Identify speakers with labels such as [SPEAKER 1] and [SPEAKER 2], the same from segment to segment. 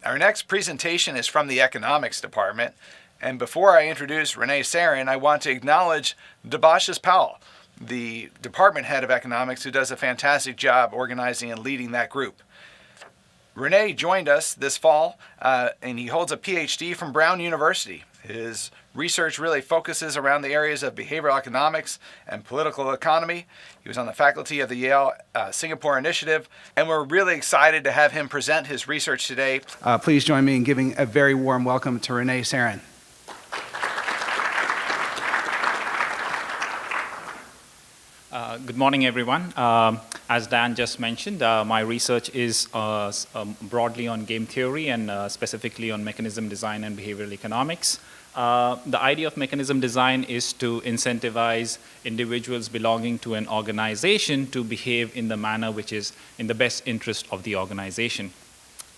[SPEAKER 1] Our next presentation is from the economics department. And before I introduce Rene Saran, I want to acknowledge Debashis Powell, the department head of economics, who does a fantastic job organizing and leading that group. Rene joined us this fall, and he holds a PhD from Brown University. His research really focuses around the areas of behavioral economics and political economy. He was on the faculty of the Yale Singapore Initiative, and we're really excited to have him present his research today. Please join me in giving a very warm welcome to Rene Saran.
[SPEAKER 2] Good morning, everyone. As Dan just mentioned, my research is broadly on game theory and specifically on mechanism design and behavioral economics. The idea of mechanism design is to incentivize individuals belonging to an organization to behave in the manner which is in the best interest of the organization.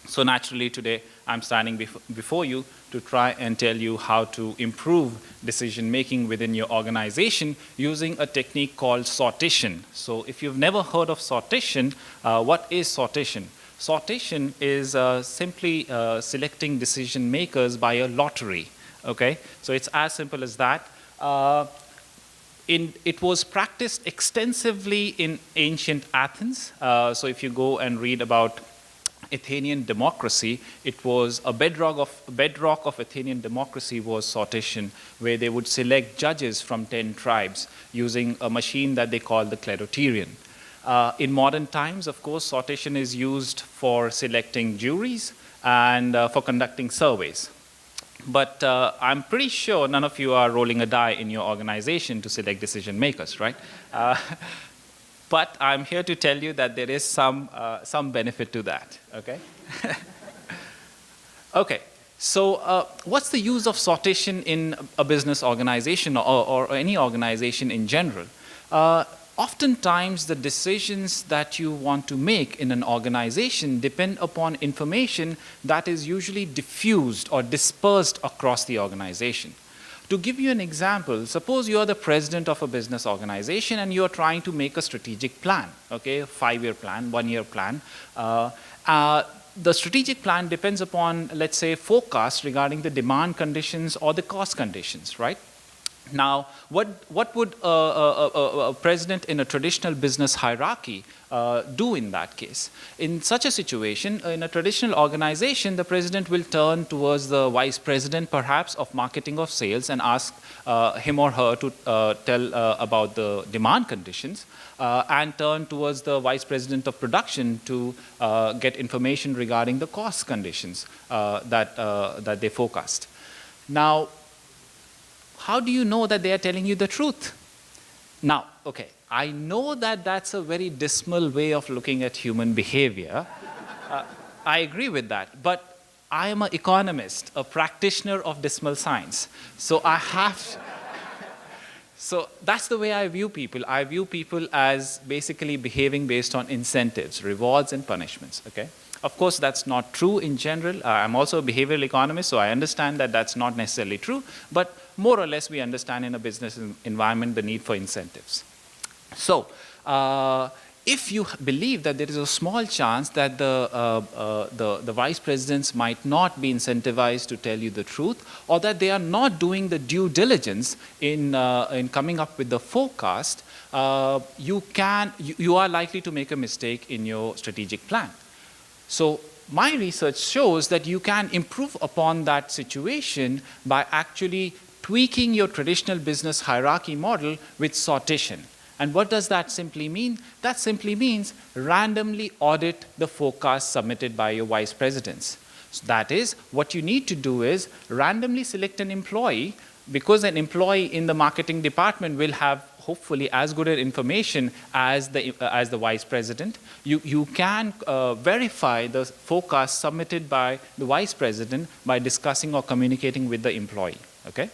[SPEAKER 2] So naturally today I'm standing before you to try and tell you how to improve decision making within your organization using a technique called sortition. So if you've never heard of sortition, what is sortition? Sortition is simply selecting decision makers by a lottery. Okay, so it's as simple as that. It was practiced extensively in ancient Athens. So if you go and read about Athenian democracy, it was a bedrock of Athenian democracy was sortition, where they would select judges from 10 tribes using a machine that they call the kleroterion. In modern times, of course, sortition is used for selecting juries and for conducting surveys. But I'm pretty sure none of you are rolling a die in your organization to select decision makers, right? But I'm here to tell you that there is some benefit to that, okay? Okay, so what's the use of sortition in a business organization or any organization in general? Oftentimes, the decisions that you want to make in an organization depend upon information that is usually diffused or dispersed across the organization. To give you an example, suppose you are the president of a business organization and you are trying to make a strategic plan, okay, a 5-year plan, 1-year plan. The strategic plan depends upon, let's say, forecasts regarding the demand conditions or the cost conditions, right? Now, what would a president in a traditional business hierarchy do in that case? In such a situation, in a traditional organization, the president will turn towards the vice president, perhaps, of marketing or sales and ask him or her to tell about the demand conditions and turn towards the vice president of production to get information regarding the cost conditions that they forecast. Now, how do you know that they are telling you the truth? Now, okay, I know that that's a very dismal way of looking at human behavior. I agree with that, but I am an economist, a practitioner of dismal science. So I have, so that's the way I view people. I view people as basically behaving based on incentives, rewards and punishments, okay? Of course, that's not true in general. I'm also a behavioral economist, so I understand that that's not necessarily true, but more or less we understand in a business environment the need for incentives. So, if you believe that there is a small chance that the vice presidents might not be incentivized to tell you the truth, or that they are not doing the due diligence in coming up with the forecast, you are likely to make a mistake in your strategic plan. So my research shows that you can improve upon that situation by actually tweaking your traditional business hierarchy model with sortition. And what does that simply mean? That simply means randomly audit the forecast submitted by your vice presidents. So that is, what you need to do is randomly select an employee, because an employee in the marketing department will have hopefully as good information as the vice president. You can verify the forecast submitted by the vice president by discussing or communicating with the employee, okay?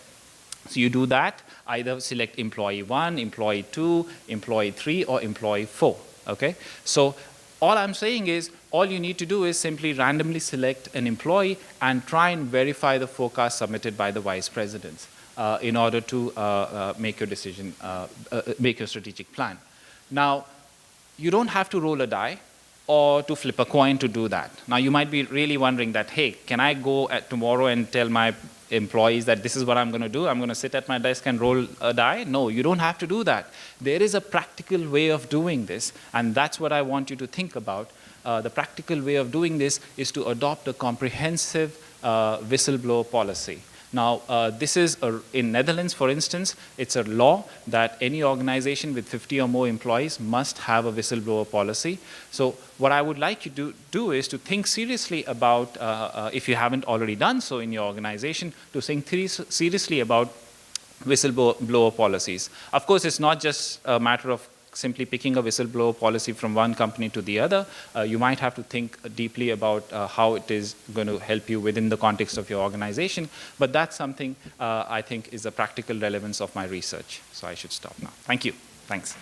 [SPEAKER 2] So you do that, either select employee 1, employee 2, employee 3, or employee 4, okay? So all I'm saying is, all you need to do is simply randomly select an employee and try and verify the forecast submitted by the vice presidents in order to make your decision, make your strategic plan. Now, you don't have to roll a die. or to flip a coin to do that. Now, you might be really wondering that, hey, can I go tomorrow and tell my employees that this is what I'm going to do? I'm going to sit at my desk and roll a die? No, you don't have to do that. There is a practical way of doing this, and that's what I want you to think about. The practical way of doing this is to adopt a comprehensive whistleblower policy. Now, this is, in Netherlands, for instance, it's a law that any organization with 50 or more employees must have a whistleblower policy. So what I would like you to do is to think seriously about, if you haven't already done so in your organization, to think seriously about whistleblower policies. Of course, it's not just a matter of simply picking a whistleblower policy from one company to the other. You might have to think deeply about how it is going to help you within the context of your organization, but that's something I think is the practical relevance of my research. So I should stop now. Thank you. Thanks.